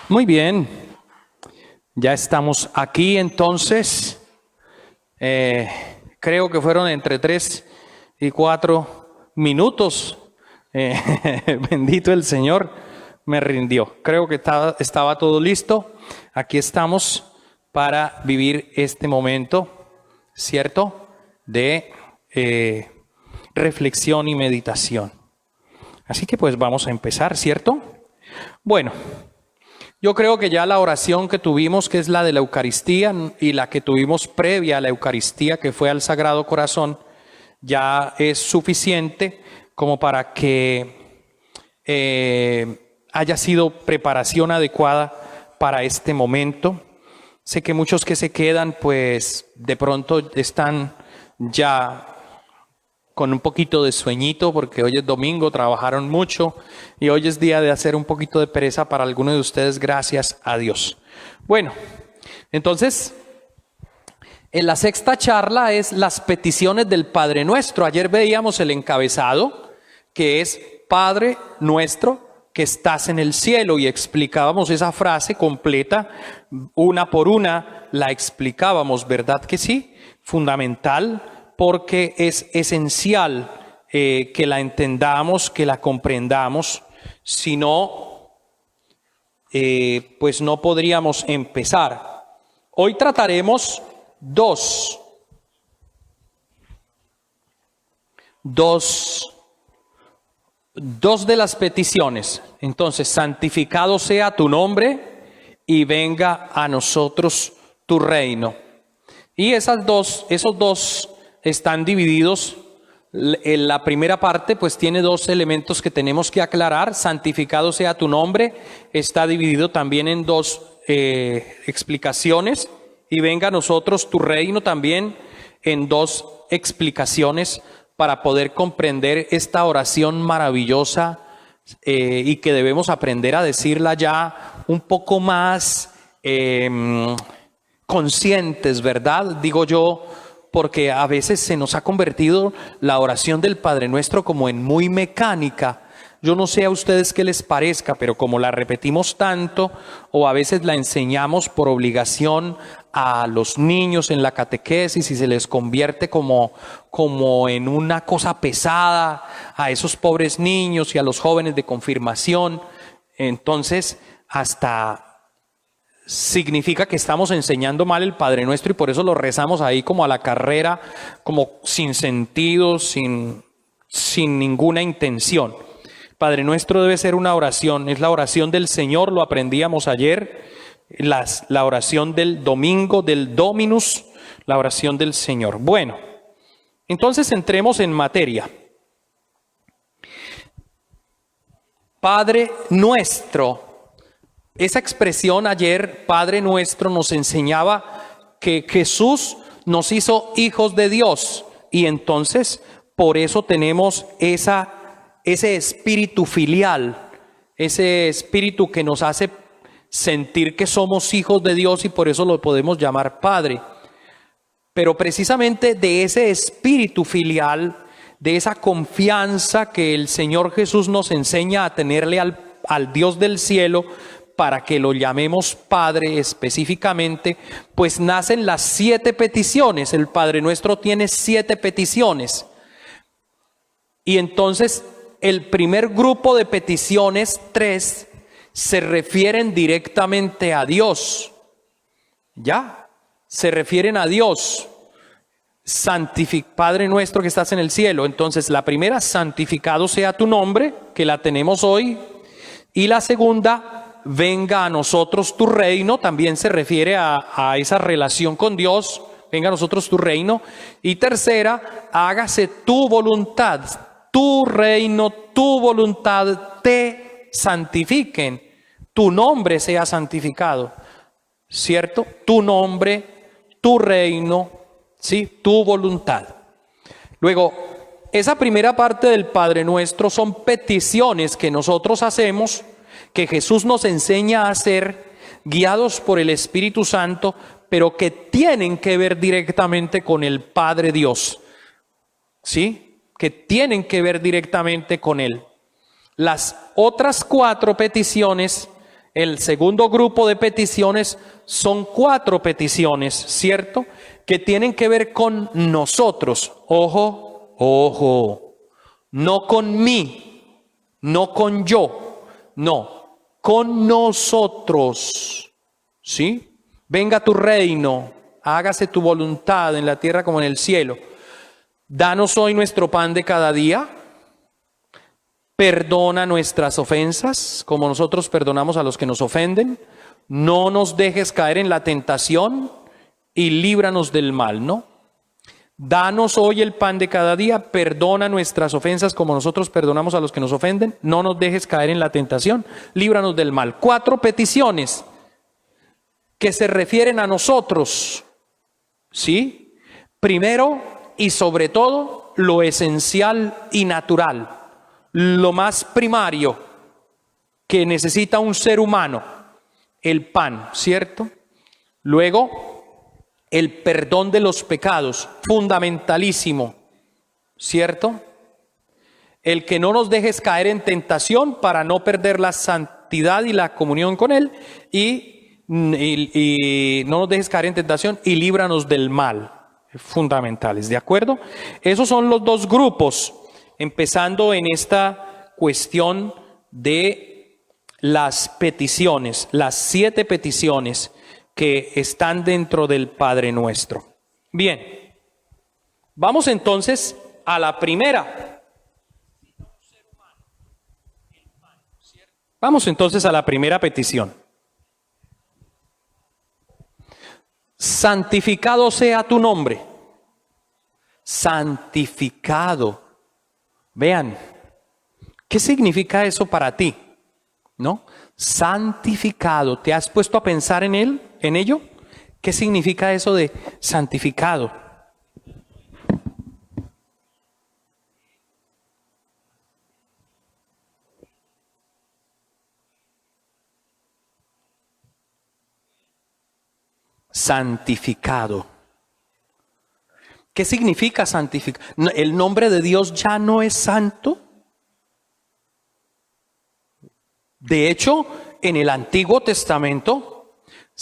Muy bien, ya estamos aquí entonces. Creo que fueron entre 3 y 4 minutos. Bendito el Señor, me rindió. Creo que estaba todo listo. Aquí estamos para vivir este momento, ¿cierto? De reflexión y meditación. Así que pues vamos a empezar, ¿cierto? Bueno, yo creo que ya la oración que tuvimos, que es la de la Eucaristía, y la que tuvimos previa a la Eucaristía, que fue al Sagrado Corazón, ya es suficiente como para que haya sido preparación adecuada para este momento. Sé que muchos que se quedan, pues de pronto están ya con un poquito de sueñito, porque hoy es domingo, trabajaron mucho y hoy es día de hacer un poquito de pereza para algunos de ustedes, gracias a Dios. Bueno, entonces, en la sexta charla es las peticiones del Padre Nuestro. Ayer veíamos el encabezado, que es Padre Nuestro que estás en el cielo, y explicábamos esa frase completa, una por una la explicábamos, ¿verdad que sí? Fundamental, porque es esencial que la entendamos, que la comprendamos, si no, pues no podríamos empezar. Hoy trataremos dos de las peticiones. Entonces, santificado sea tu nombre y venga a nosotros tu reino. Y esos dos están divididos. En la primera parte pues tiene dos elementos que tenemos que aclarar. Santificado sea tu nombre está dividido también en dos explicaciones, y venga a nosotros tu reino también en dos explicaciones, para poder comprender esta oración maravillosa y que debemos aprender a decirla ya un poco más conscientes, ¿verdad? Digo yo, porque a veces se nos ha convertido la oración del Padre Nuestro como en muy mecánica. Yo no sé a ustedes qué les parezca, pero como la repetimos tanto, o a veces la enseñamos por obligación a los niños en la catequesis y se les convierte como en una cosa pesada a esos pobres niños y a los jóvenes de confirmación, entonces hasta significa que estamos enseñando mal el Padre Nuestro, y por eso lo rezamos ahí como a la carrera, como sin sentido, sin ninguna intención. Padre Nuestro debe ser una oración, es la oración del Señor, lo aprendíamos ayer, la oración del domingo, del Dominus, la oración del Señor. Bueno, entonces entremos en materia. Padre Nuestro. Esa expresión ayer, Padre Nuestro, nos enseñaba que Jesús nos hizo hijos de Dios, y entonces por eso tenemos ese espíritu filial, ese espíritu que nos hace sentir que somos hijos de Dios, y por eso lo podemos llamar Padre. Pero precisamente de ese espíritu filial, de esa confianza que el Señor Jesús nos enseña a tenerle al Dios del cielo, para que lo llamemos Padre específicamente, pues nacen las 7 peticiones. El Padre Nuestro tiene 7 peticiones. Y entonces el primer grupo de peticiones, 3, se refieren directamente a Dios. ¿Ya? Se refieren a Dios. Padre Nuestro que estás en el cielo. Entonces la primera, santificado sea tu nombre, que la tenemos hoy. Y la segunda, venga a nosotros tu reino, también se refiere a esa relación con Dios, venga a nosotros tu reino. Y tercera, hágase tu voluntad, tu reino, tu voluntad te santifiquen, tu nombre sea santificado, ¿cierto? Tu nombre, tu reino, ¿sí? Tu voluntad. Luego, esa primera parte del Padre Nuestro son peticiones que nosotros hacemos, que Jesús nos enseña a hacer, guiados por el Espíritu Santo, pero que tienen que ver directamente con el Padre Dios, ¿sí? Que tienen que ver directamente con Él. Las otras 4 peticiones, el segundo grupo de peticiones, son 4 peticiones, ¿cierto? Que tienen que ver con nosotros. Ojo, ojo, no con mí, no con yo, no, con nosotros, ¿sí? Venga tu reino, hágase tu voluntad en la tierra como en el cielo. Danos hoy nuestro pan de cada día. Perdona nuestras ofensas, como nosotros perdonamos a los que nos ofenden. No nos dejes caer en la tentación y líbranos del mal, ¿no? Danos hoy el pan de cada día. Perdona nuestras ofensas, como nosotros perdonamos a los que nos ofenden. No nos dejes caer en la tentación, líbranos del mal. 4 peticiones que se refieren a nosotros, ¿sí? Primero y sobre todo, lo esencial y natural. Lo más primario que necesita un ser humano, el pan, ¿cierto? Luego, el perdón de los pecados, fundamentalísimo, ¿cierto? El que no nos dejes caer en tentación para no perder la santidad y la comunión con Él, y no nos dejes caer en tentación y líbranos del mal, fundamentales, ¿de acuerdo? Esos son los 2 grupos. Empezando en esta cuestión de las peticiones, las 7 peticiones que están dentro del Padre Nuestro. Bien, vamos entonces a la primera. Vamos entonces a la primera petición. Santificado sea tu nombre. Santificado. Vean, ¿qué significa eso para ti? ¿No? Santificado. ¿Te has puesto a pensar en él, en ello? ¿Qué significa eso de santificado? Santificado. ¿Qué significa santificar? ¿El nombre de Dios ya no es santo? De hecho, en el Antiguo Testamento,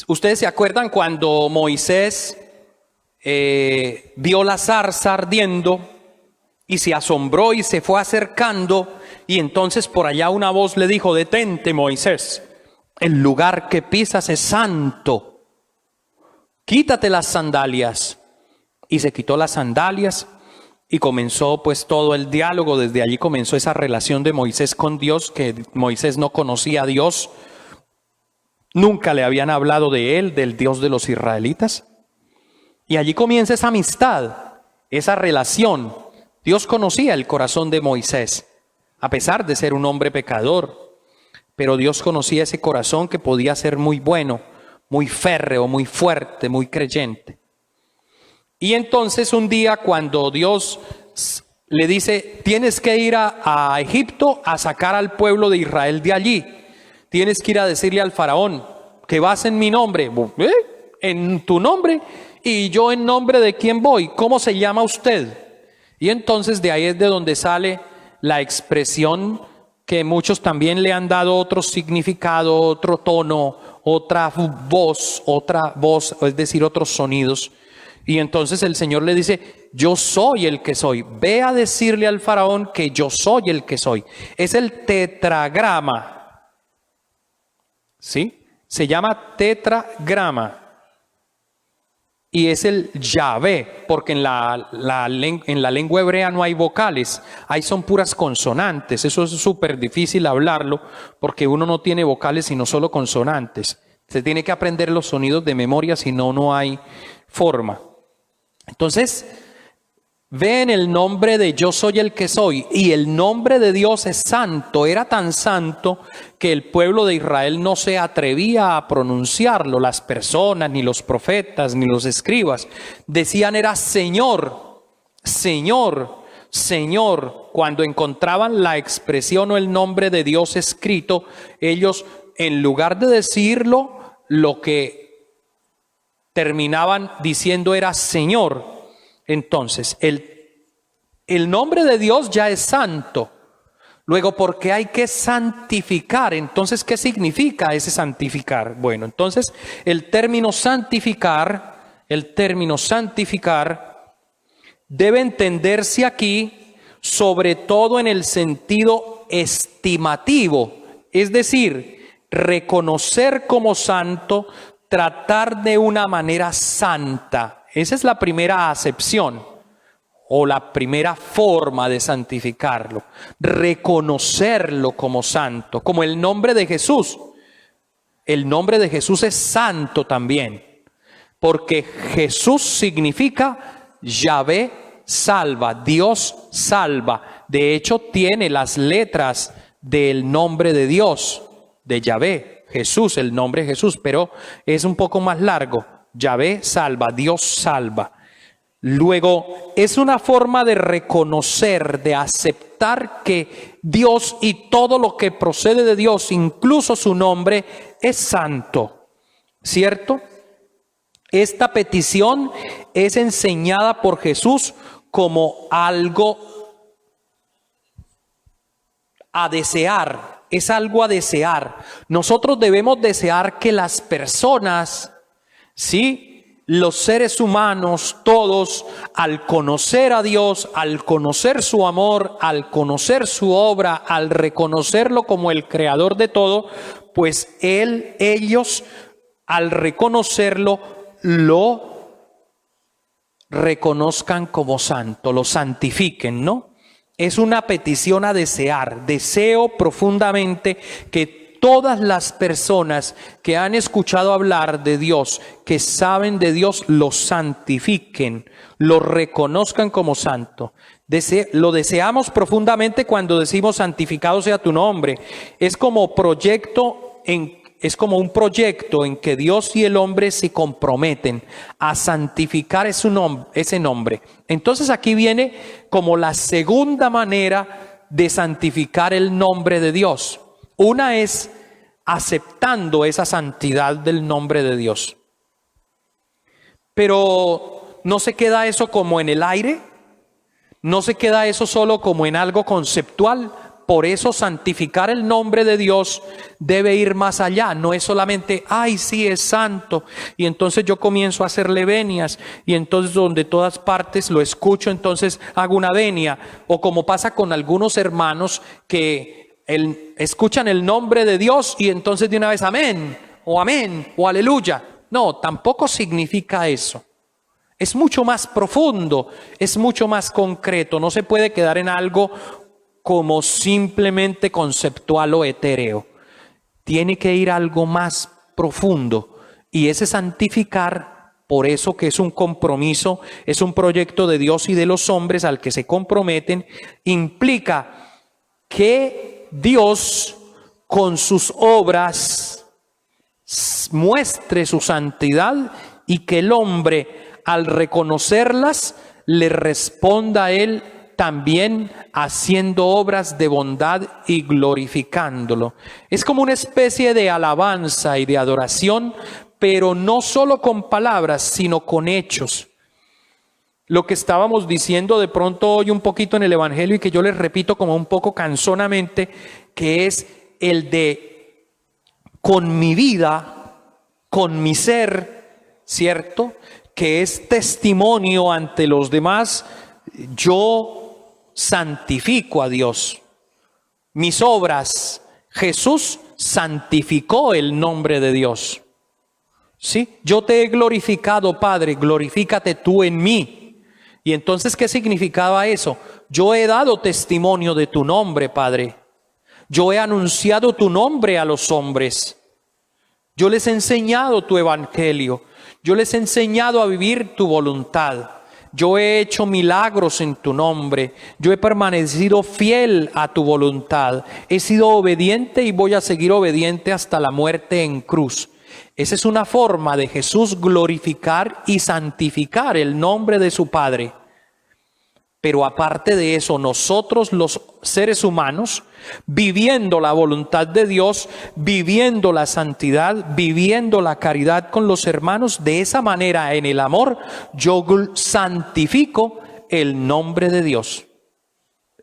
¿ustedes se acuerdan cuando Moisés vio la zarza ardiendo y se asombró y se fue acercando, y entonces por allá una voz le dijo: detente, Moisés, el lugar que pisas es santo, quítate las sandalias. Y se quitó las sandalias y comenzó pues todo el diálogo. Desde allí comenzó esa relación de Moisés con Dios, que Moisés no conocía a Dios. Nunca le habían hablado de él, del Dios de los israelitas. Y allí comienza esa amistad, esa relación. Dios conocía el corazón de Moisés, a pesar de ser un hombre pecador. Pero Dios conocía ese corazón que podía ser muy bueno, muy férreo, muy fuerte, muy creyente. Y entonces un día cuando Dios le dice: tienes que ir a Egipto a sacar al pueblo de Israel de allí. Tienes que ir a decirle al faraón que vas en mi nombre. ¿En tu nombre? ¿Y yo en nombre de quién voy? ¿Cómo se llama usted? Y entonces de ahí es de donde sale la expresión que muchos también le han dado otro significado, otro tono, otra voz, es decir, otros sonidos. Y entonces el Señor le dice: yo soy el que soy. Ve a decirle al faraón que yo soy el que soy. Es el tetragrama. ¿Sí? Se llama tetragrama. Y es el Yahvé, porque en la lengua hebrea no hay vocales, ahí son puras consonantes. Eso es súper difícil hablarlo, porque uno no tiene vocales sino solo consonantes. Se tiene que aprender los sonidos de memoria, si no, no hay forma. Entonces, ven el nombre de yo soy el que soy, y el nombre de Dios es santo. Era tan santo que el pueblo de Israel no se atrevía a pronunciarlo. Las personas, ni los profetas, ni los escribas decían era Señor, Señor, Señor. Cuando encontraban la expresión o el nombre de Dios escrito, ellos, en lugar de decirlo, lo que terminaban diciendo era Señor. Entonces, el nombre de Dios ya es santo. Luego, ¿por qué hay que santificar? Entonces, ¿qué significa ese santificar? Bueno, entonces, el término santificar debe entenderse aquí, sobre todo en el sentido estimativo, es decir, reconocer como santo, tratar de una manera santa. Esa es la primera acepción o la primera forma de santificarlo, reconocerlo como santo, como el nombre de Jesús. El nombre de Jesús es santo también, porque Jesús significa Yahvé salva, Dios salva. De hecho, tiene las letras del nombre de Dios, de Yahvé, Jesús, el nombre Jesús, pero es un poco más largo. Yahvé salva, Dios salva. Luego, es una forma de reconocer, de aceptar que Dios y todo lo que procede de Dios, incluso su nombre, es santo, ¿cierto? Esta petición es enseñada por Jesús como algo a desear, es algo a desear. Nosotros debemos desear que las personas, ¿sí?, los seres humanos, todos, al conocer a Dios, al conocer su amor, al conocer su obra, al reconocerlo como el creador de todo, pues ellos, al reconocerlo, lo reconozcan como santo, lo santifiquen, ¿no? Es una petición a desear. Deseo profundamente que todas las personas que han escuchado hablar de Dios, que saben de Dios, lo santifiquen, lo reconozcan como santo. Lo deseamos profundamente cuando decimos santificado sea tu nombre. Es como un proyecto en que Dios y el hombre se comprometen a santificar ese nombre. Entonces aquí viene como la segunda manera de santificar el nombre de Dios. Una es aceptando esa santidad del nombre de Dios. Pero no se queda eso como en el aire, no se queda eso solo como en algo conceptual. Por eso santificar el nombre de Dios debe ir más allá. No es solamente, ay, sí, es santo, y entonces yo comienzo a hacerle venias, y entonces donde todas partes lo escucho, entonces hago una venia. O como pasa con algunos hermanos que escuchan el nombre de Dios y entonces de una vez amén o aleluya. No, tampoco significa eso. Es mucho más profundo, es mucho más concreto. No se puede quedar en algo como simplemente conceptual o etéreo. Tiene que ir algo más profundo, y ese santificar, por eso que es un compromiso, es un proyecto de Dios y de los hombres al que se comprometen, implica que Dios con sus obras muestre su santidad, y que el hombre, al reconocerlas, le responda a él también haciendo obras de bondad y glorificándolo. Es como una especie de alabanza y de adoración, pero no solo con palabras, sino con hechos. Lo que estábamos diciendo de pronto hoy un poquito en el Evangelio, y que yo les repito como un poco cansonamente, que es el de con mi vida, con mi ser, ¿cierto? Que es testimonio ante los demás. Yo santifico a Dios. Mis obras, Jesús santificó el nombre de Dios. ¿Sí? Yo te he glorificado, Padre, glorifícate tú en mí. Y entonces, ¿qué significaba eso? Yo he dado testimonio de tu nombre, Padre. Yo he anunciado tu nombre a los hombres. Yo les he enseñado tu evangelio. Yo les he enseñado a vivir tu voluntad. Yo he hecho milagros en tu nombre. Yo he permanecido fiel a tu voluntad. He sido obediente y voy a seguir obediente hasta la muerte en cruz. Esa es una forma de Jesús glorificar y santificar el nombre de su Padre. Pero aparte de eso, nosotros los seres humanos, viviendo la voluntad de Dios, viviendo la santidad, viviendo la caridad con los hermanos, de esa manera en el amor, yo santifico el nombre de Dios.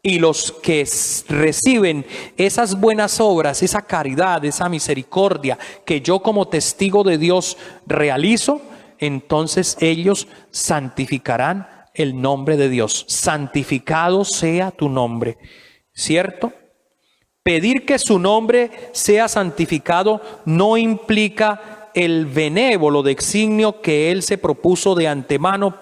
Y los que reciben esas buenas obras, esa caridad, esa misericordia que yo como testigo de Dios realizo, entonces ellos santificarán el nombre de Dios. Santificado sea tu nombre, ¿cierto? Pedir que su nombre sea santificado no implica el benévolo designio que Él se propuso de antemano,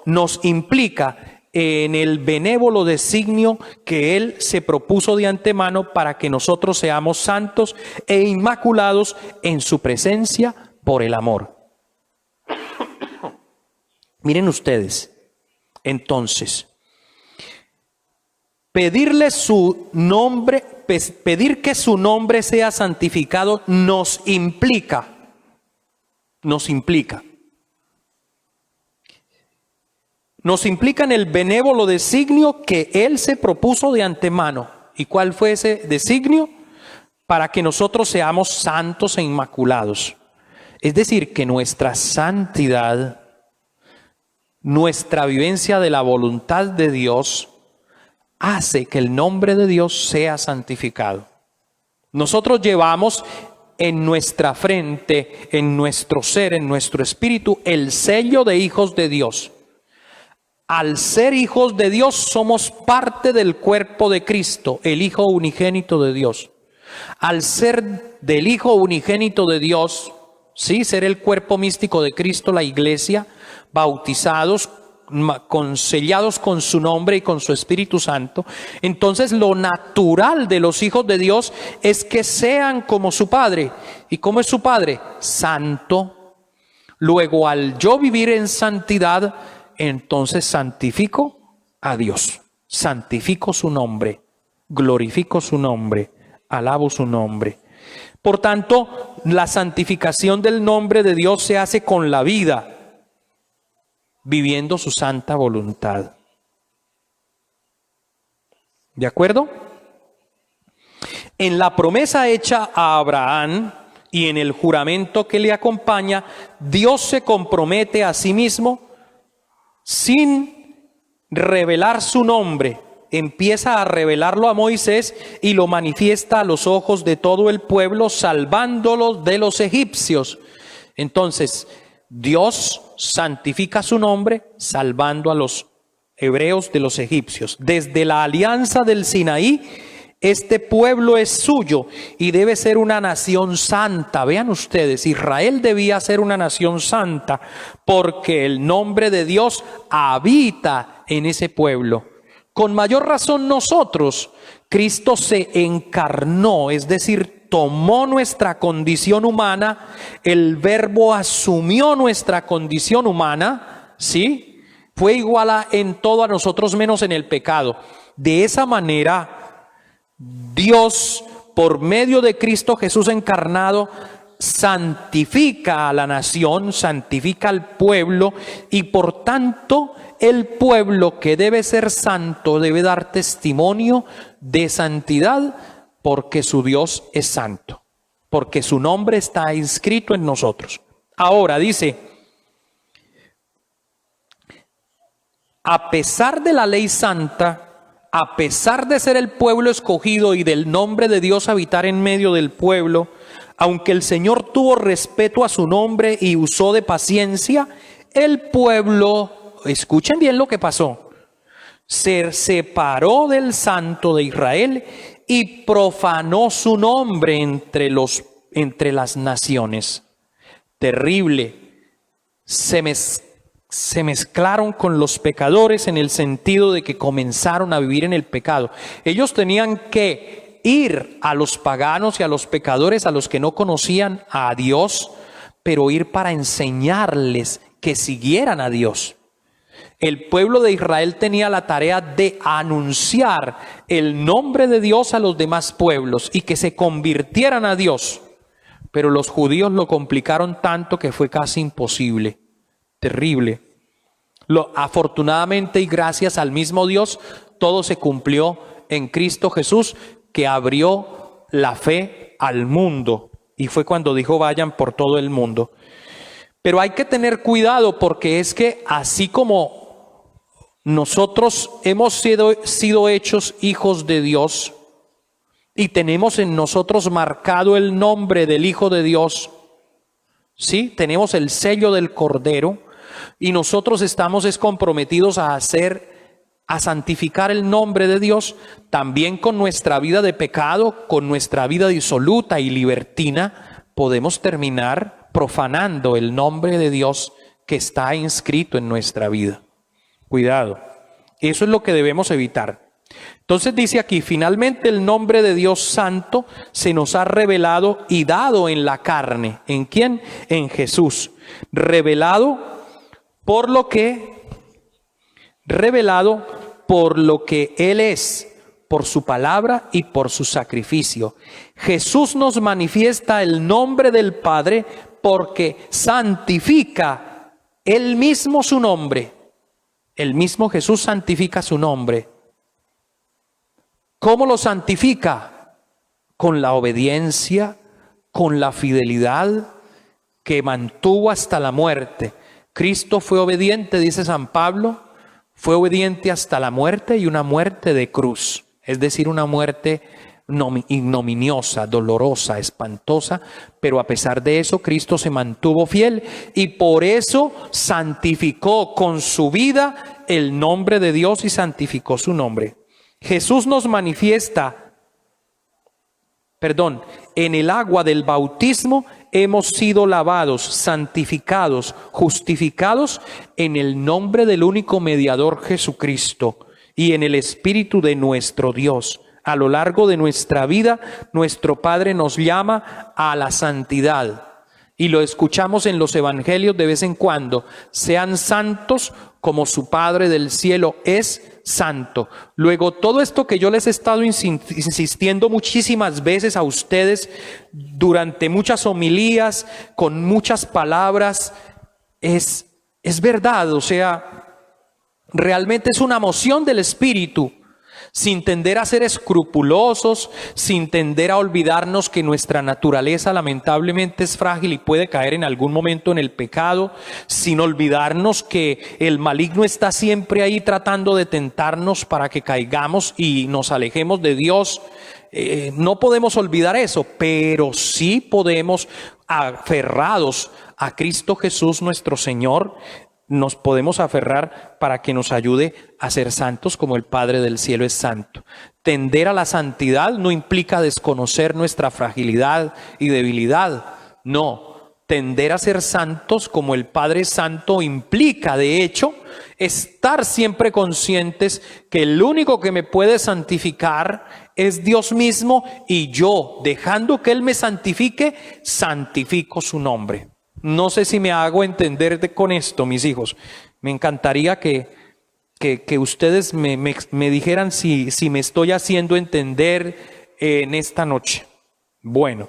nos implica en el benévolo designio que Él se propuso de antemano para que nosotros seamos santos e inmaculados en su presencia por el amor. Miren ustedes, entonces, pedir que su nombre sea santificado nos implica en el benévolo designio que Él se propuso de antemano. ¿Y cuál fue ese designio? Para que nosotros seamos santos e inmaculados. Es decir, que nuestra santidad, nuestra vivencia de la voluntad de Dios, hace que el nombre de Dios sea santificado. Nosotros llevamos en nuestra frente, en nuestro ser, en nuestro espíritu, el sello de hijos de Dios. Al ser hijos de Dios, somos parte del cuerpo de Cristo, el Hijo unigénito de Dios. Al ser del Hijo unigénito de Dios, sí, ser el cuerpo místico de Cristo, la iglesia, bautizados, sellados con su nombre y con su Espíritu Santo, entonces lo natural de los hijos de Dios es que sean como su Padre. ¿Y cómo es su Padre? Santo. Luego, al yo vivir en santidad, entonces santifico a Dios, santifico su nombre, glorifico su nombre, alabo su nombre. Por tanto, la santificación del nombre de Dios se hace con la vida, viviendo su santa voluntad. ¿De acuerdo? En la promesa hecha a Abraham y en el juramento que le acompaña, Dios se compromete a sí mismo sin revelar su nombre. Empieza a revelarlo a Moisés y lo manifiesta a los ojos de todo el pueblo, salvándolos de los egipcios. Entonces, Dios santifica su nombre, salvando a los hebreos de los egipcios. Desde la alianza del Sinaí, este pueblo es suyo y debe ser una nación santa. Vean ustedes, Israel debía ser una nación santa porque el nombre de Dios habita en ese pueblo. Con mayor razón nosotros, Cristo se encarnó, es decir, tomó nuestra condición humana, el Verbo asumió nuestra condición humana, ¿sí? Fue igual en todo a nosotros menos en el pecado. De esa manera, Dios, por medio de Cristo Jesús encarnado, santifica a la nación, santifica al pueblo, y por tanto el pueblo que debe ser santo debe dar testimonio de santidad porque su Dios es santo, porque su nombre está inscrito en nosotros. Ahora dice, a pesar de la ley santa, a pesar de ser el pueblo escogido y del nombre de Dios habitar en medio del pueblo, aunque el Señor tuvo respeto a su nombre y usó de paciencia, el pueblo, escuchen bien lo que pasó, se separó del Santo de Israel y profanó su nombre entre las naciones. Terrible. Se mezclaron con los pecadores en el sentido de que comenzaron a vivir en el pecado. Ellos tenían que ir a los paganos y a los pecadores, a los que no conocían a Dios, pero ir para enseñarles que siguieran a Dios. El pueblo de Israel tenía la tarea de anunciar el nombre de Dios a los demás pueblos y que se convirtieran a Dios. Pero los judíos lo complicaron tanto que fue casi imposible. Terrible. Afortunadamente y gracias al mismo Dios, todo se cumplió en Cristo Jesús, que abrió la fe al mundo. Y fue cuando dijo, vayan por todo el mundo. Pero hay que tener cuidado porque es que así como nosotros hemos sido hechos hijos de Dios y tenemos en nosotros marcado el nombre del Hijo de Dios. Sí, tenemos el sello del Cordero y nosotros estamos comprometidos a santificar el nombre de Dios también con nuestra vida de pecado, con nuestra vida disoluta y libertina. Podemos terminar profanando el nombre de Dios que está inscrito en nuestra vida. Cuidado, eso es lo que debemos evitar. Entonces dice aquí, finalmente el nombre de Dios Santo se nos ha revelado y dado en la carne. ¿En quién? En Jesús. Revelado por lo que Él es, por su palabra y por su sacrificio. Jesús nos manifiesta el nombre del Padre porque santifica Él mismo su nombre. El mismo Jesús santifica su nombre. ¿Cómo lo santifica? Con la obediencia, con la fidelidad que mantuvo hasta la muerte. Cristo fue obediente, dice San Pablo, fue obediente hasta la muerte y una muerte de cruz. Es decir, una muerte ignominiosa, dolorosa, espantosa, pero a pesar de eso Cristo se mantuvo fiel y por eso santificó con su vida el nombre de Dios y santificó su nombre. Jesús nos manifiesta, en el agua del bautismo hemos sido lavados, santificados, justificados en el nombre del único mediador Jesucristo y en el Espíritu de nuestro Dios. A lo largo de nuestra vida, nuestro Padre nos llama a la santidad. Y lo escuchamos en los evangelios de vez en cuando. Sean santos como su Padre del cielo es santo. Luego, todo esto que yo les he estado insistiendo muchísimas veces a ustedes durante muchas homilías, con muchas palabras, es verdad. O sea, realmente es una moción del Espíritu. Sin tender a ser escrupulosos, sin tender a olvidarnos que nuestra naturaleza lamentablemente es frágil y puede caer en algún momento en el pecado, sin olvidarnos que el maligno está siempre ahí tratando de tentarnos para que caigamos y nos alejemos de Dios. No podemos olvidar eso, pero sí podemos, aferrados a Cristo Jesús nuestro Señor, nos podemos aferrar para que nos ayude a ser santos como el Padre del cielo es santo. Tender a la santidad no implica desconocer nuestra fragilidad y debilidad. No, tender a ser santos como el Padre Santo implica, de hecho, estar siempre conscientes que el único que me puede santificar es Dios mismo y yo, dejando que Él me santifique, santifico su nombre. No sé si me hago entender con esto, mis hijos. Me encantaría que ustedes me dijeran si me estoy haciendo entender en esta noche. Bueno,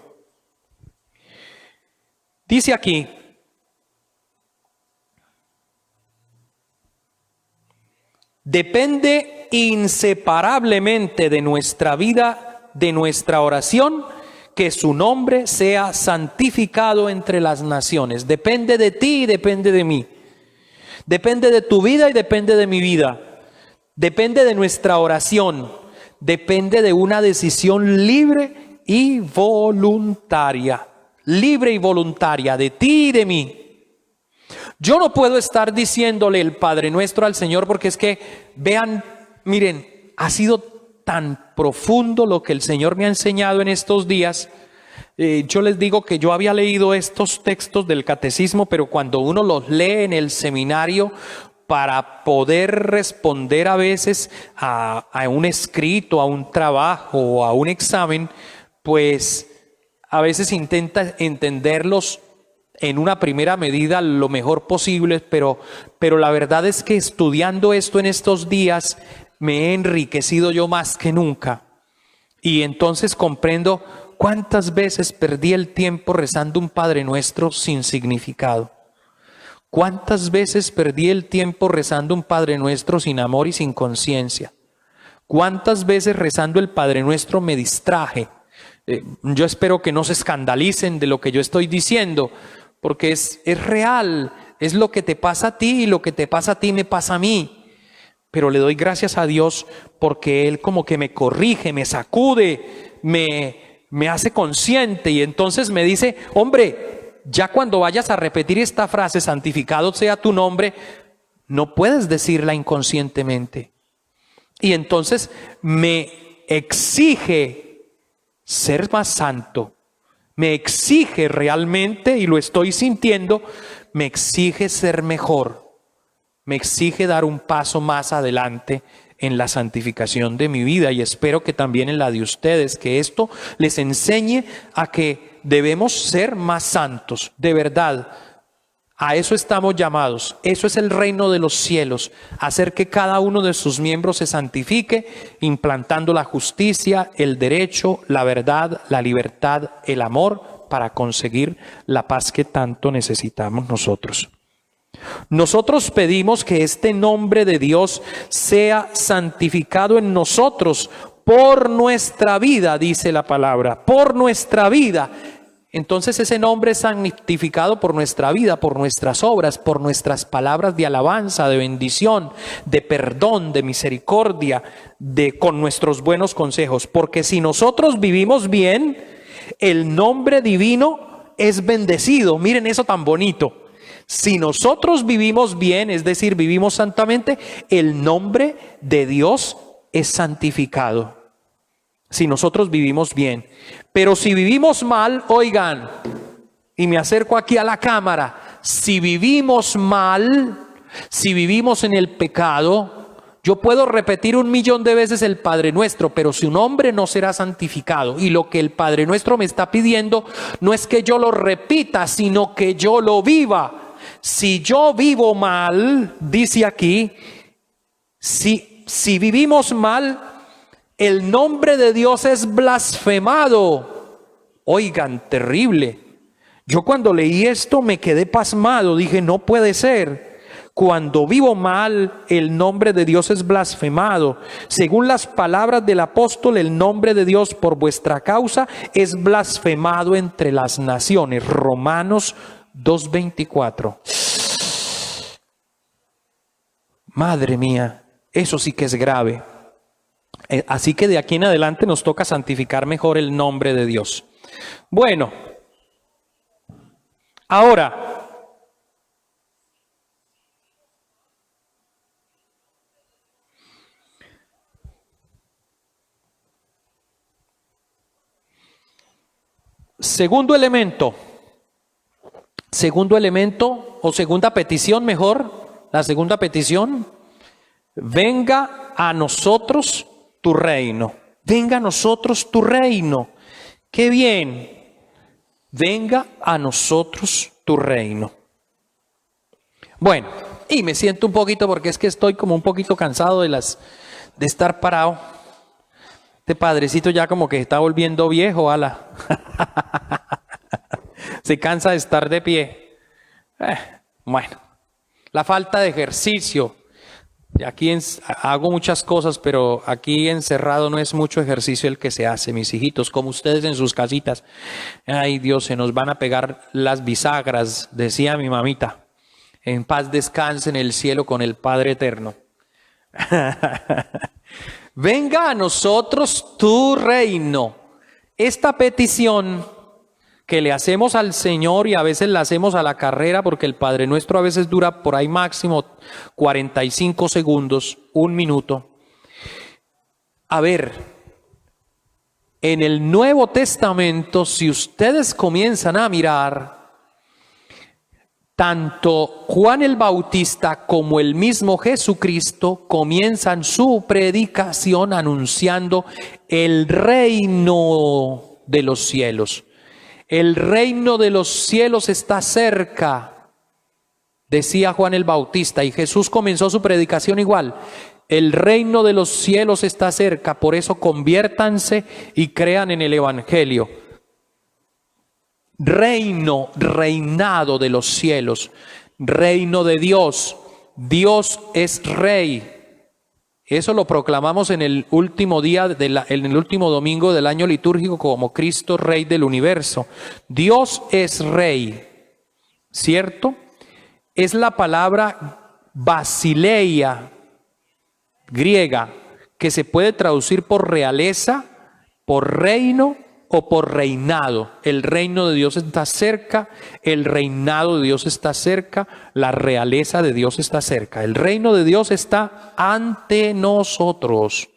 dice aquí, depende inseparablemente de nuestra vida, de nuestra oración, que su nombre sea santificado entre las naciones. Depende de ti y depende de mí. Depende de tu vida y depende de mi vida. Depende de nuestra oración. Depende de una decisión libre y voluntaria. Libre y voluntaria de ti y de mí. Yo no puedo estar diciéndole el Padre Nuestro al Señor porque es que, vean, miren, ha sido tan profundo lo que el Señor me ha enseñado en estos días. Yo les digo que yo había leído estos textos del catecismo, pero cuando uno los lee en el seminario para poder responder a veces a un escrito, a un trabajo o a un examen, pues a veces intenta entenderlos en una primera medida lo mejor posible, pero la verdad es que estudiando esto en estos días me he enriquecido yo más que nunca. Y entonces comprendo cuántas veces perdí el tiempo rezando un Padre Nuestro sin significado. Cuántas veces perdí el tiempo rezando un Padre Nuestro sin amor y sin conciencia. Cuántas veces rezando el Padre Nuestro me distraje. Yo espero que no se escandalicen de lo que yo estoy diciendo, porque es real, es lo que te pasa a ti y lo que te pasa a ti me pasa a mí. pero le doy gracias a Dios porque Él como que me corrige, me sacude, me hace consciente y entonces me dice, hombre, ya cuando vayas a repetir esta frase, santificado sea tu nombre, no puedes decirla inconscientemente. Y entonces me exige ser más santo, me exige realmente, y lo estoy sintiendo, me exige ser mejor, me exige dar un paso más adelante en la santificación de mi vida y espero que también en la de ustedes, que esto les enseñe a que debemos ser más santos, de verdad. A eso estamos llamados, eso es el reino de los cielos, hacer que cada uno de sus miembros se santifique, implantando la justicia, el derecho, la verdad, la libertad, el amor, para conseguir la paz que tanto necesitamos nosotros. Nosotros pedimos que este nombre de Dios sea santificado en nosotros por nuestra vida, dice la palabra, por nuestra vida. Entonces ese nombre es santificado por nuestra vida, por nuestras obras, por nuestras palabras de alabanza, de bendición, de perdón, de misericordia, con nuestros buenos consejos. Porque si nosotros vivimos bien, el nombre divino es bendecido. Miren eso tan bonito. Si nosotros vivimos bien, es decir, vivimos santamente, el nombre de Dios es santificado. Si nosotros vivimos bien. Pero si vivimos mal, oigan, y me acerco aquí a la cámara, si vivimos mal, si vivimos en el pecado, yo puedo repetir 1.000.000 de veces el Padre Nuestro, pero su nombre no será santificado. Y lo que el Padre Nuestro me está pidiendo no es que yo lo repita, sino que yo lo viva. Si yo vivo mal, dice aquí, si vivimos mal, el nombre de Dios es blasfemado. Oigan, terrible. Yo cuando leí esto me quedé pasmado, dije, no puede ser. Cuando vivo mal, el nombre de Dios es blasfemado. Según las palabras del apóstol, el nombre de Dios por vuestra causa es blasfemado entre las naciones. Romanos 2:24. Madre mía, eso sí que es grave. Así que de aquí en adelante nos toca santificar mejor el nombre de Dios. Bueno, ahora, segundo elemento o segunda petición mejor, la segunda petición, venga a nosotros tu reino. Venga a nosotros tu reino. Qué bien. Venga a nosotros tu reino. Bueno, y me siento un poquito porque es que estoy como un poquito cansado de estar parado. Este padrecito ya como que está volviendo viejo, ala. Se cansa de estar de pie. Bueno, la falta de ejercicio. Aquí hago muchas cosas, pero aquí encerrado no es mucho ejercicio el que se hace, mis hijitos, como ustedes en sus casitas. Ay Dios, se nos van a pegar las bisagras, decía mi mamita. En paz descanse en el cielo con el Padre eterno. Venga a nosotros tu reino. Esta petición que le hacemos al Señor y a veces la hacemos a la carrera porque el Padre Nuestro a veces dura por ahí máximo 45 segundos, 1 minuto. A ver, en el Nuevo Testamento, si ustedes comienzan a mirar, tanto Juan el Bautista como el mismo Jesucristo comienzan su predicación anunciando el reino de los cielos. El reino de los cielos está cerca, decía Juan el Bautista, y Jesús comenzó su predicación igual. El reino de los cielos está cerca, por eso conviértanse y crean en el Evangelio. Reino, reinado de los cielos, reino de Dios. Dios es rey. Eso lo proclamamos en el último día, en el último domingo del año litúrgico como Cristo Rey del universo. Dios es rey, ¿cierto? Es la palabra basileia, griega que se puede traducir por realeza, por reino o por reinado. El reino de Dios está cerca, el reinado de Dios está cerca, la realeza de Dios está cerca. El reino de Dios está ante nosotros.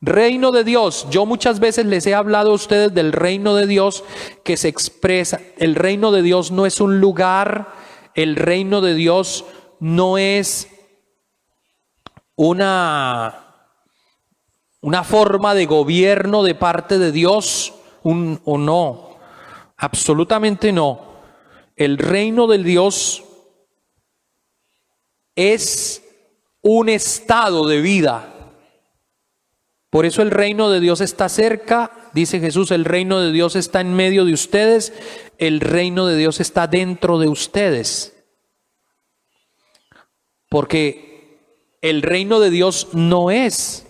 Reino de Dios, yo muchas veces les he hablado a ustedes del reino de Dios que se expresa. El reino de Dios no es un lugar, el reino de Dios no es una forma de gobierno de parte de Dios, o no, absolutamente no. El reino de Dios es un estado de vida. Por eso el reino de Dios está cerca, dice Jesús, el reino de Dios está en medio de ustedes, el reino de Dios está dentro de ustedes. Porque el reino de Dios no es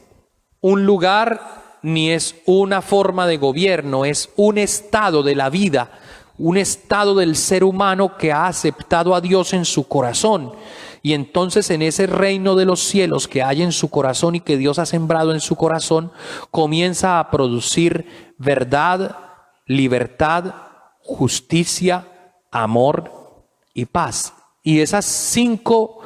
un lugar ni es una forma de gobierno, es un estado de la vida, un estado del ser humano que ha aceptado a Dios en su corazón. Y entonces en ese reino de los cielos que hay en su corazón y que Dios ha sembrado en su corazón, comienza a producir verdad, libertad, justicia, amor y paz. Y esos cinco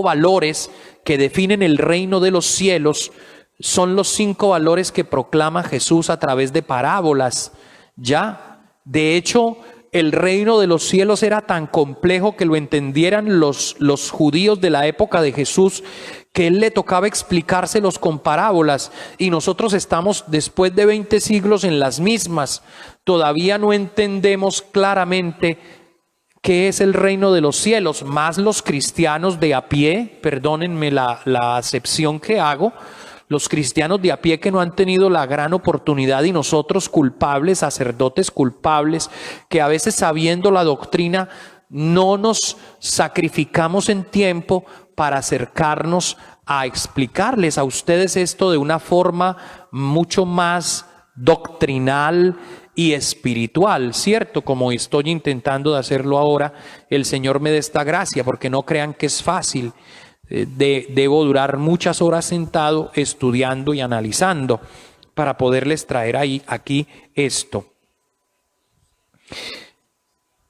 valores que definen el reino de los cielos son los 5 valores que proclama Jesús a través de parábolas. Ya, de hecho, el reino de los cielos era tan complejo que lo entendieran los judíos de la época de Jesús, que él le tocaba explicárselos con parábolas. Y nosotros estamos después de 20 siglos en las mismas. Todavía no entendemos claramente qué es el reino de los cielos, más los cristianos de a pie, perdónenme la acepción que hago, los cristianos de a pie que no han tenido la gran oportunidad, y nosotros culpables, sacerdotes culpables, que a veces sabiendo la doctrina no nos sacrificamos en tiempo para acercarnos a explicarles a ustedes esto de una forma mucho más doctrinal y espiritual, ¿cierto? Como estoy intentando de hacerlo ahora, el Señor me dé esta gracia, porque no crean que es fácil. Debo durar muchas horas sentado estudiando y analizando para poderles traer aquí esto.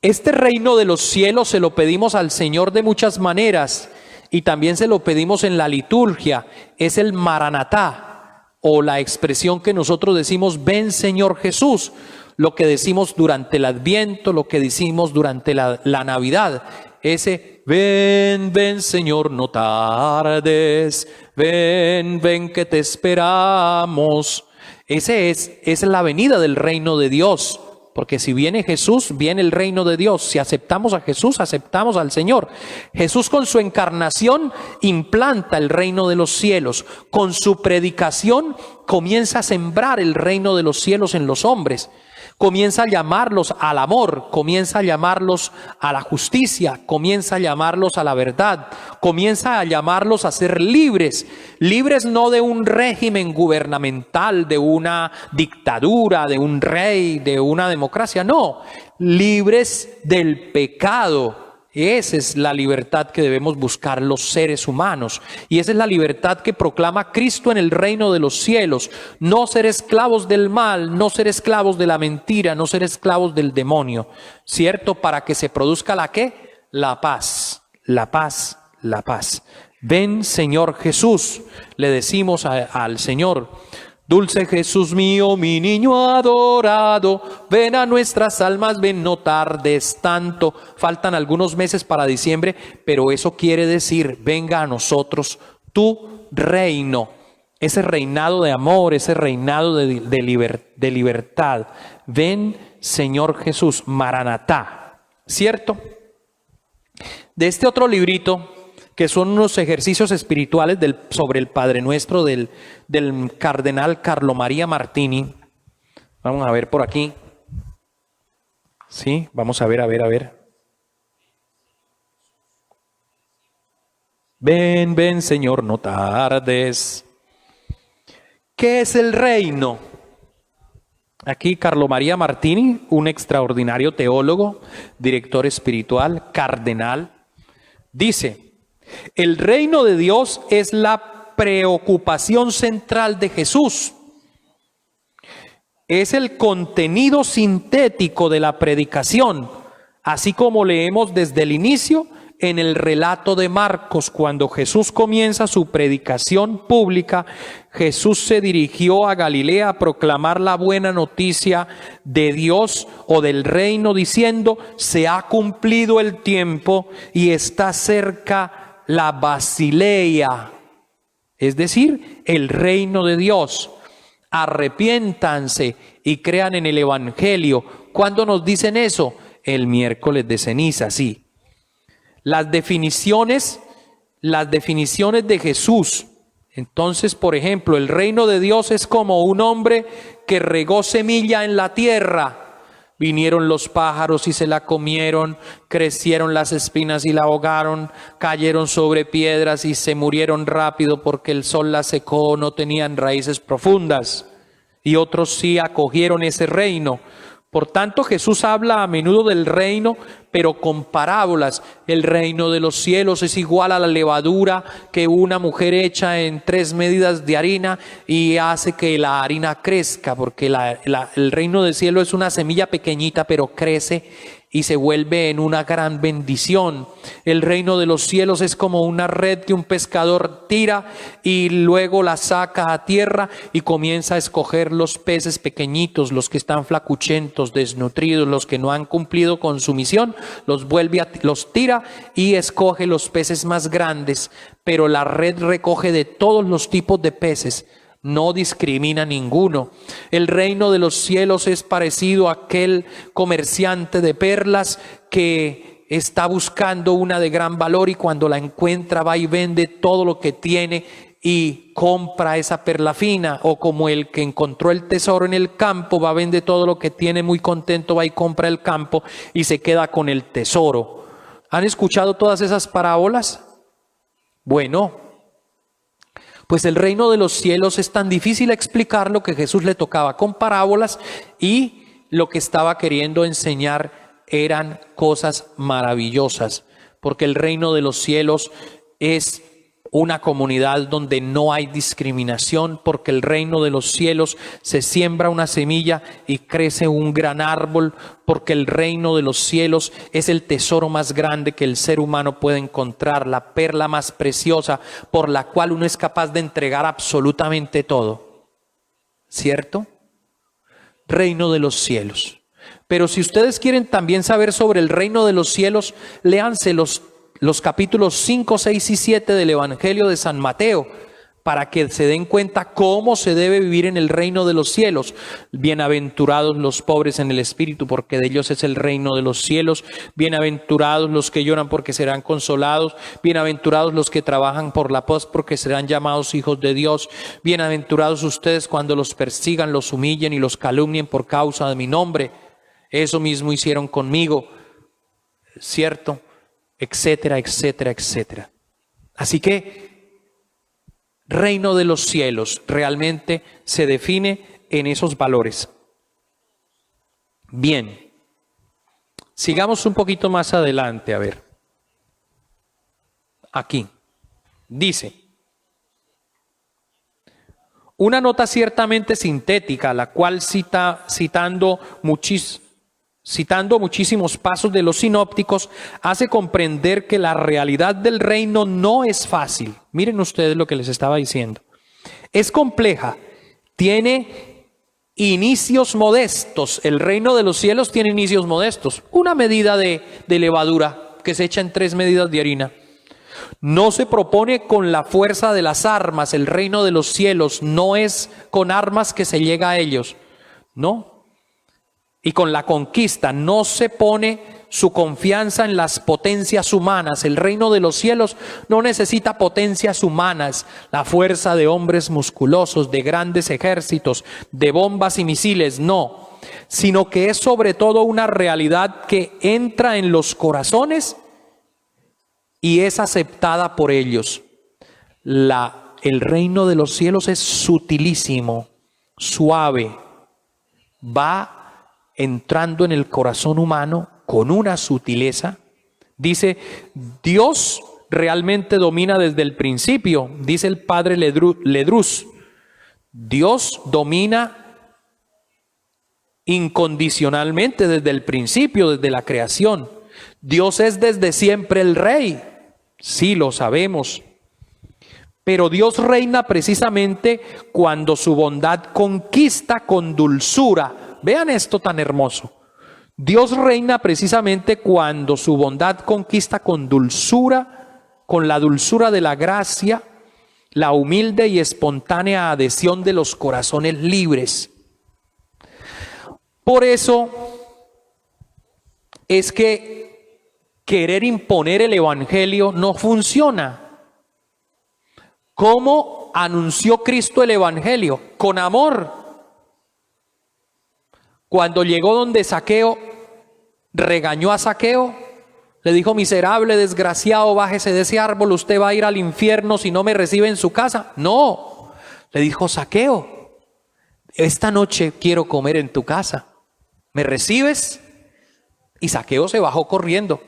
Este reino de los cielos se lo pedimos al Señor de muchas maneras y también se lo pedimos en la liturgia. Es el Maranatá, o la expresión que nosotros decimos, ven Señor Jesús, lo que decimos durante el Adviento, lo que decimos durante la Navidad. Ese ven, ven Señor, no tardes, ven, ven que te esperamos. Esa es la venida del reino de Dios, porque si viene Jesús, viene el reino de Dios. Si aceptamos a Jesús, aceptamos al Señor. Jesús con su encarnación implanta el reino de los cielos. Con su predicación comienza a sembrar el reino de los cielos en los hombres. Comienza a llamarlos al amor, comienza a llamarlos a la justicia, comienza a llamarlos a la verdad, comienza a llamarlos a ser libres, libres no de un régimen gubernamental, de una dictadura, de un rey, de una democracia, no, libres del pecado. Esa es la libertad que debemos buscar los seres humanos, y esa es la libertad que proclama Cristo en el reino de los cielos. No ser esclavos del mal, no ser esclavos de la mentira, no ser esclavos del demonio, ¿cierto? Para que se produzca ¿la qué? La paz, la paz, la paz. Ven Señor Jesús, le decimos al Señor. Dulce Jesús mío, mi niño adorado, ven a nuestras almas, ven, no tardes tanto. Faltan algunos meses para diciembre, pero eso quiere decir, venga a nosotros tu reino, ese reinado de amor, ese reinado de libertad. Ven, Señor Jesús, Maranatá, ¿cierto? De este otro librito, que son unos ejercicios espirituales sobre el Padre Nuestro del cardenal Carlo María Martini. Vamos a ver por aquí. Sí, vamos a ver. Ven, ven, Señor, no tardes. ¿Qué es el reino? Aquí Carlo María Martini, un extraordinario teólogo, director espiritual, cardenal, dice: el reino de Dios es la preocupación central de Jesús. Es el contenido sintético de la predicación, así como leemos desde el inicio en el relato de Marcos. Cuando Jesús comienza su predicación pública, Jesús se dirigió a Galilea a proclamar la buena noticia de Dios o del reino, diciendo: se ha cumplido el tiempo y está cerca la Basileia, es decir, el reino de Dios. Arrepiéntanse y crean en el Evangelio. ¿Cuándo nos dicen eso? El miércoles de ceniza, sí. Las definiciones de Jesús. Entonces, por ejemplo, el reino de Dios es como un hombre que regó semilla en la tierra. Vinieron los pájaros y se la comieron, crecieron las espinas y la ahogaron, cayeron sobre piedras y se murieron rápido porque el sol la secó, no tenían raíces profundas. Y otros sí acogieron ese reino. Por tanto, Jesús habla a menudo del reino, pero con parábolas. El reino de los cielos es igual a la levadura que una mujer echa en 3 medidas de harina y hace que la harina crezca, porque el reino del cielo es una semilla pequeñita, pero crece y se vuelve en una gran bendición. El reino de los cielos es como una red que un pescador tira y luego la saca a tierra y comienza a escoger los peces pequeñitos, los que están flacuchentos, desnutridos, los que no han cumplido con su misión, los tira y escoge los peces más grandes. Pero la red recoge de todos los tipos de peces, no discrimina ninguno. El reino de los cielos es parecido a aquel comerciante de perlas que está buscando una de gran valor y cuando la encuentra va y vende todo lo que tiene y compra esa perla fina. O como el que encontró el tesoro en el campo, va, vende todo lo que tiene, muy contento, va y compra el campo y se queda con el tesoro. ¿Han escuchado todas esas parábolas? Bueno, pues el reino de los cielos es tan difícil explicarlo que Jesús le tocaba con parábolas, y lo que estaba queriendo enseñar eran cosas maravillosas, porque el reino de los cielos es una comunidad donde no hay discriminación, porque el reino de los cielos se siembra una semilla y crece un gran árbol, porque el reino de los cielos es el tesoro más grande que el ser humano puede encontrar, la perla más preciosa por la cual uno es capaz de entregar absolutamente todo. ¿Cierto? Reino de los cielos. Pero si ustedes quieren también saber sobre el reino de los cielos, léanse los capítulos 5, 6 y 7 del Evangelio de San Mateo, para que se den cuenta cómo se debe vivir en el reino de los cielos. Bienaventurados los pobres en el espíritu, porque de ellos es el reino de los cielos. Bienaventurados los que lloran, porque serán consolados. Bienaventurados los que trabajan por la paz, porque serán llamados hijos de Dios. Bienaventurados ustedes cuando los persigan, los humillen y los calumnien por causa de mi nombre. Eso mismo hicieron conmigo, ¿cierto? Etcétera, etcétera, etcétera. Así que reino de los cielos realmente se define en esos valores. Bien, sigamos un poquito más adelante, a ver. Aquí dice: una nota ciertamente sintética, la cual citando muchísimos pasos de los sinópticos, hace comprender que la realidad del reino no es fácil. Miren ustedes lo que les estaba diciendo. Es compleja, tiene inicios modestos. El reino de los cielos tiene inicios modestos. Una medida de levadura que se echa en 3 medidas de harina. No se propone con la fuerza de las armas. El reino de los cielos no es con armas que se llega a ellos, ¿no? Y con la conquista no se pone su confianza en las potencias humanas. El reino de los cielos no necesita potencias humanas, la fuerza de hombres musculosos, de grandes ejércitos, de bombas y misiles, no. Sino que es sobre todo una realidad que entra en los corazones y es aceptada por ellos. El reino de los cielos es sutilísimo, suave, va entrando en el corazón humano con una sutileza. Dice: Dios realmente domina desde el principio. Dice el padre Ledrus, Dios domina incondicionalmente desde el principio, desde la creación. Dios es desde siempre el Rey, sí lo sabemos. Pero Dios reina precisamente cuando su bondad conquista con dulzura. Vean esto tan hermoso. Dios reina precisamente cuando su bondad conquista con dulzura, con la dulzura de la gracia, la humilde y espontánea adhesión de los corazones libres. Por eso es que querer imponer el evangelio no funciona. ¿Cómo anunció Cristo el evangelio? Con amor. Cuando llegó donde Zaqueo, regañó a Zaqueo, le dijo: miserable, desgraciado, bájese de ese árbol, usted va a ir al infierno si no me recibe en su casa. No, le dijo: Zaqueo, esta noche quiero comer en tu casa, ¿me recibes? Y Zaqueo se bajó corriendo.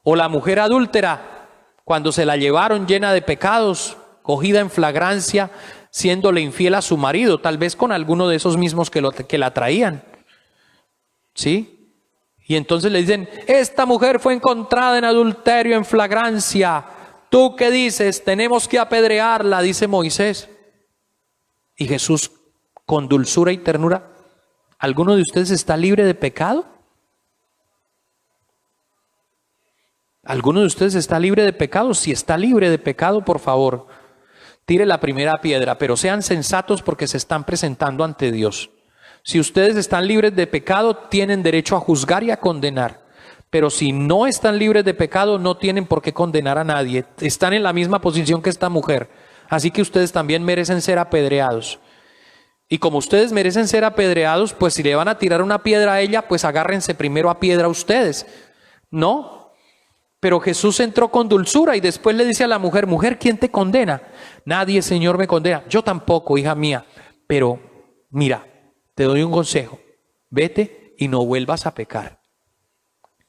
O la mujer adúltera, cuando se la llevaron llena de pecados, cogida en flagrancia, siéndole infiel a su marido, tal vez con alguno de esos mismos que la traían. ¿Sí? Y entonces le dicen: esta mujer fue encontrada en adulterio, en flagrancia. ¿Tú qué dices? Tenemos que apedrearla, dice Moisés. Y Jesús, con dulzura y ternura: ¿alguno de ustedes está libre de pecado? ¿Alguno de ustedes está libre de pecado? Si está libre de pecado, por favor, tire la primera piedra, pero sean sensatos porque se están presentando ante Dios. Si ustedes están libres de pecado, tienen derecho a juzgar y a condenar. Pero si no están libres de pecado, no tienen por qué condenar a nadie. Están en la misma posición que esta mujer. Así que ustedes también merecen ser apedreados. Y como ustedes merecen ser apedreados, pues si le van a tirar una piedra a ella, pues agárrense primero a piedra ustedes. ¿No? Pero Jesús entró con dulzura y después le dice a la mujer: mujer, ¿quién te condena? Nadie, Señor, me condena. Yo tampoco, hija mía. Pero mira, te doy un consejo: vete y no vuelvas a pecar.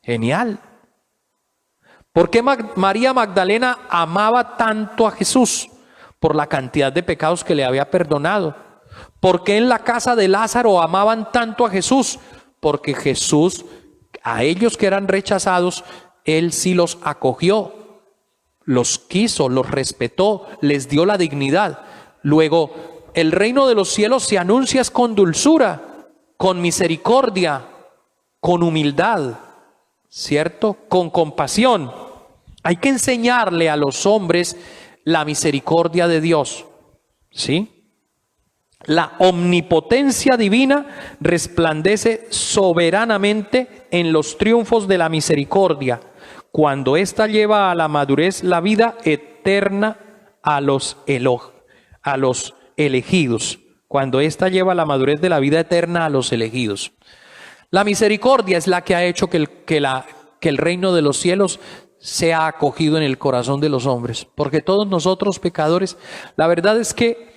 Genial. ¿Por qué María Magdalena amaba tanto a Jesús? Por la cantidad de pecados que le había perdonado. ¿Por qué en la casa de Lázaro amaban tanto a Jesús? Porque Jesús, a ellos que eran rechazados, Él sí los acogió, los quiso, los respetó, les dio la dignidad. Luego, el reino de los cielos se anuncia con dulzura, con misericordia, con humildad, ¿cierto? Con compasión. Hay que enseñarle a los hombres la misericordia de Dios, ¿sí? La omnipotencia divina resplandece soberanamente en los triunfos de la misericordia, cuando ésta lleva a la madurez la vida eterna a los elegidos. Cuando ésta lleva a la madurez de la vida eterna a los elegidos. La misericordia es la que ha hecho que el reino de los cielos sea acogido en el corazón de los hombres. Porque todos nosotros, pecadores, la verdad es que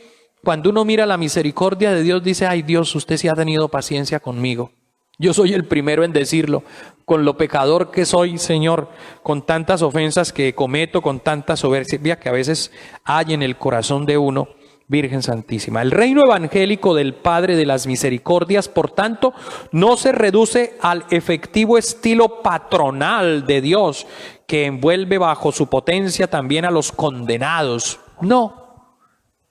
cuando uno mira la misericordia de Dios, dice: ay Dios, usted sí ha tenido paciencia conmigo. Yo soy el primero en decirlo, con lo pecador que soy, Señor, con tantas ofensas que cometo, con tanta soberbia que a veces hay en el corazón de uno, Virgen Santísima. El reino evangélico del Padre de las Misericordias, por tanto, no se reduce al efectivo estilo patronal de Dios, que envuelve bajo su potencia también a los condenados. No,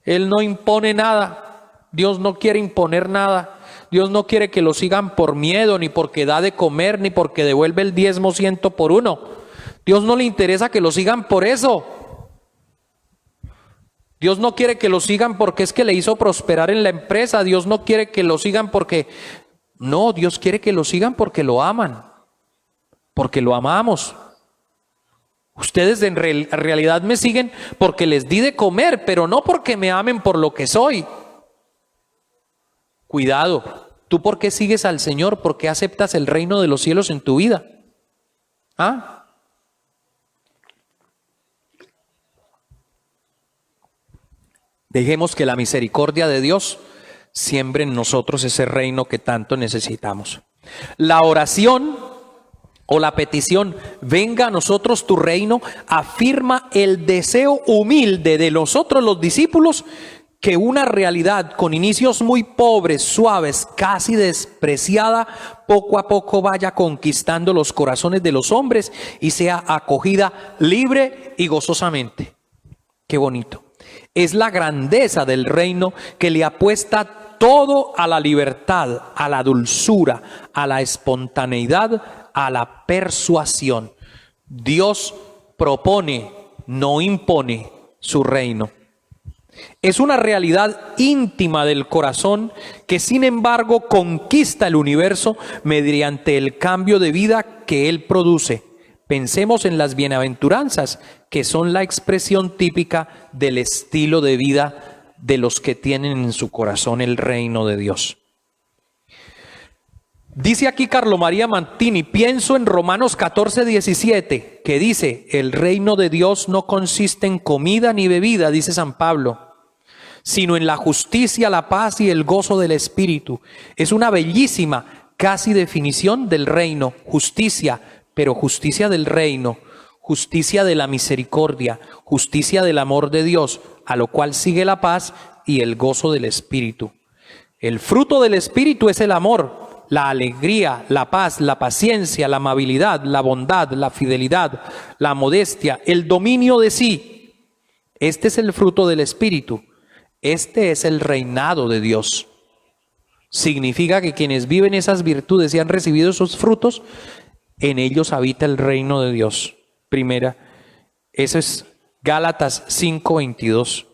Él no impone nada. Dios no quiere imponer nada. Dios no quiere que lo sigan por miedo, ni porque da de comer, ni porque devuelve el 10% por uno. Dios no le interesa que lo sigan por eso. Dios no quiere que lo sigan porque es que le hizo prosperar en la empresa. Dios no quiere que lo sigan porque... No, Dios quiere que lo sigan porque lo aman. Porque lo amamos. Ustedes en realidad me siguen porque les di de comer, pero no porque me amen por lo que soy. Cuidado, ¿tú por qué sigues al Señor? ¿Por qué aceptas el reino de los cielos en tu vida? ¿Ah? Dejemos que la misericordia de Dios siembre en nosotros ese reino que tanto necesitamos. La oración o la petición, venga a nosotros tu reino, afirma el deseo humilde de nosotros los discípulos que una realidad con inicios muy pobres, suaves, casi despreciada, poco a poco vaya conquistando los corazones de los hombres y sea acogida libre y gozosamente. Qué bonito. Es la grandeza del reino que le apuesta todo a la libertad, a la dulzura, a la espontaneidad, a la persuasión. Dios propone, no impone su reino. Es una realidad íntima del corazón que sin embargo conquista el universo mediante el cambio de vida que Él produce. Pensemos en las bienaventuranzas, que son la expresión típica del estilo de vida de los que tienen en su corazón el reino de Dios. Dice aquí Carlo María Mantini, pienso en Romanos 14:17, que dice, el reino de Dios no consiste en comida ni bebida, dice San Pablo, sino en la justicia, la paz y el gozo del Espíritu. Es una bellísima casi definición del reino, justicia, pero justicia del reino, justicia de la misericordia, justicia del amor de Dios, a lo cual sigue la paz y el gozo del Espíritu. El fruto del Espíritu es el amor, la alegría, la paz, la paciencia, la amabilidad, la bondad, la fidelidad, la modestia, el dominio de sí. Este es el fruto del Espíritu. Este es el reinado de Dios. Significa que quienes viven esas virtudes y han recibido esos frutos, en ellos habita el reino de Dios. Primera, eso es Gálatas 5:22.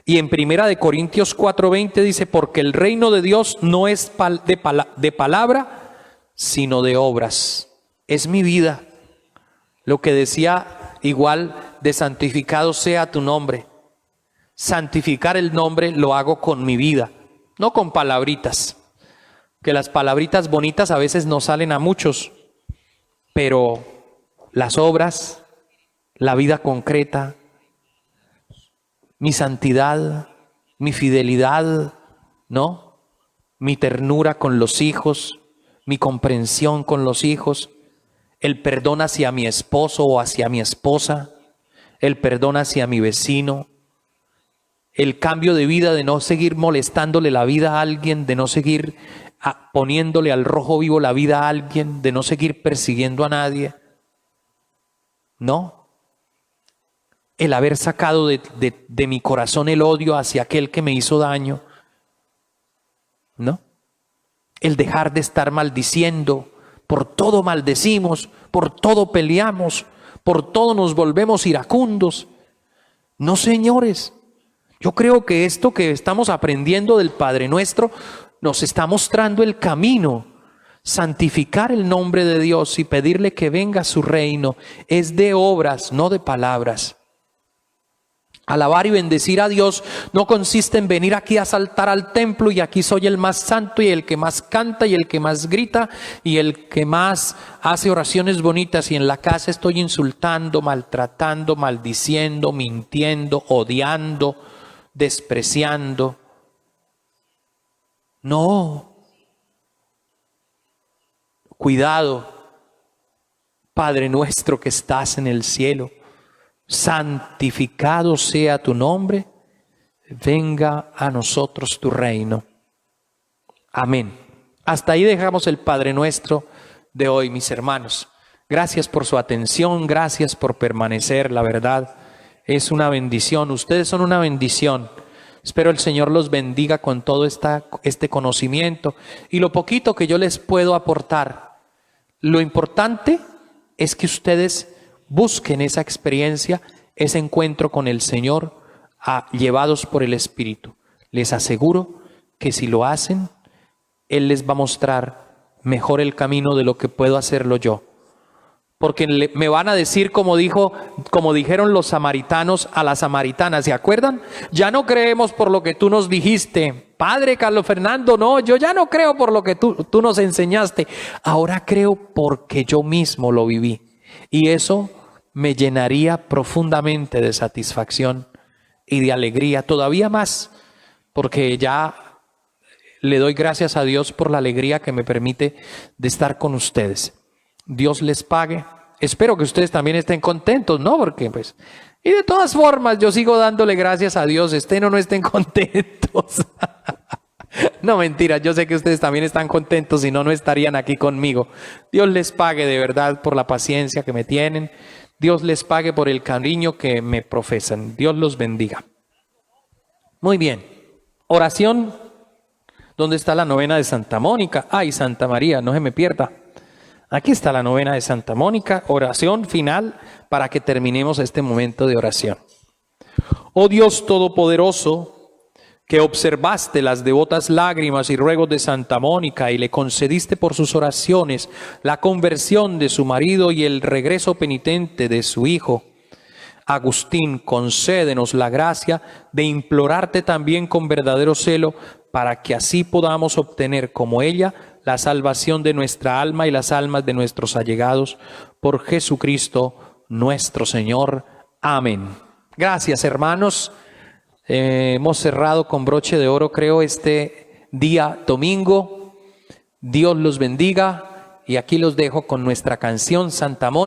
Y en Primera de Corintios 4:20 dice, porque el reino de Dios no es de palabra, sino de obras. Es mi vida. Lo que decía igual de santificado sea tu nombre. Santificar el nombre lo hago con mi vida, no con palabritas. Que las palabritas bonitas a veces no salen a muchos, pero las obras, la vida concreta, mi santidad, mi fidelidad, ¿no? Mi ternura con los hijos, mi comprensión con los hijos, el perdón hacia mi esposo o hacia mi esposa, el perdón hacia mi vecino, el cambio de vida de no seguir molestándole la vida a alguien, de no seguir poniéndole al rojo vivo la vida a alguien, de no seguir persiguiendo a nadie. No. El haber sacado de mi corazón el odio hacia aquel que me hizo daño. ¿No? El dejar de estar maldiciendo. Por todo maldecimos, por todo peleamos, por todo nos volvemos iracundos. No, señores. Yo creo que esto que estamos aprendiendo del Padre Nuestro nos está mostrando el camino. Santificar el nombre de Dios y pedirle que venga su reino es de obras, no de palabras. Alabar y bendecir a Dios no consiste en venir aquí a saltar al templo y aquí soy el más santo y el que más canta y el que más grita y el que más hace oraciones bonitas y en la casa estoy insultando, maltratando, maldiciendo, mintiendo, odiando, despreciando. No. Cuidado, Padre nuestro que estás en el cielo. Santificado sea tu nombre, venga a nosotros tu reino. Amén. Hasta ahí dejamos el Padre Nuestro de hoy, mis hermanos. Gracias por su atención, gracias por permanecer, la verdad es una bendición. Ustedes son una bendición. Espero el Señor los bendiga con todo este conocimiento y lo poquito que yo les puedo aportar. Lo importante es que ustedes busquen esa experiencia, ese encuentro con el Señor, llevados por el Espíritu. Les aseguro que si lo hacen, Él les va a mostrar mejor el camino de lo que puedo hacerlo yo. Porque me van a decir como dijeron los samaritanos a las samaritanas, ¿se acuerdan? Ya no creemos por lo que tú nos dijiste. Padre Carlos Fernando, no, yo ya no creo por lo que tú nos enseñaste. Ahora creo porque yo mismo lo viví. Y eso me llenaría profundamente de satisfacción y de alegría, todavía más, porque ya le doy gracias a Dios por la alegría que me permite de estar con ustedes. Dios les pague. Espero que ustedes también estén contentos, ¿no? Porque pues, y de todas formas yo sigo dándole gracias a Dios, estén o no estén contentos. No, mentira, yo sé que ustedes también están contentos, si no, no estarían aquí conmigo. Dios les pague de verdad por la paciencia que me tienen. Dios les pague por el cariño que me profesan. Dios los bendiga. Muy bien. Oración. ¿Dónde está la novena de Santa Mónica? Ay, Santa María, no se me pierda. Aquí está la novena de Santa Mónica. Oración final para que terminemos este momento de oración. Oh Dios Todopoderoso, que observaste las devotas lágrimas y ruegos de Santa Mónica y le concediste por sus oraciones la conversión de su marido y el regreso penitente de su hijo, Agustín, concédenos la gracia de implorarte también con verdadero celo para que así podamos obtener como ella la salvación de nuestra alma y las almas de nuestros allegados, por Jesucristo nuestro Señor. Amén. Gracias, hermanos. Hemos cerrado con broche de oro, creo, este día domingo. Dios los bendiga y aquí los dejo con nuestra canción Santa Mónica.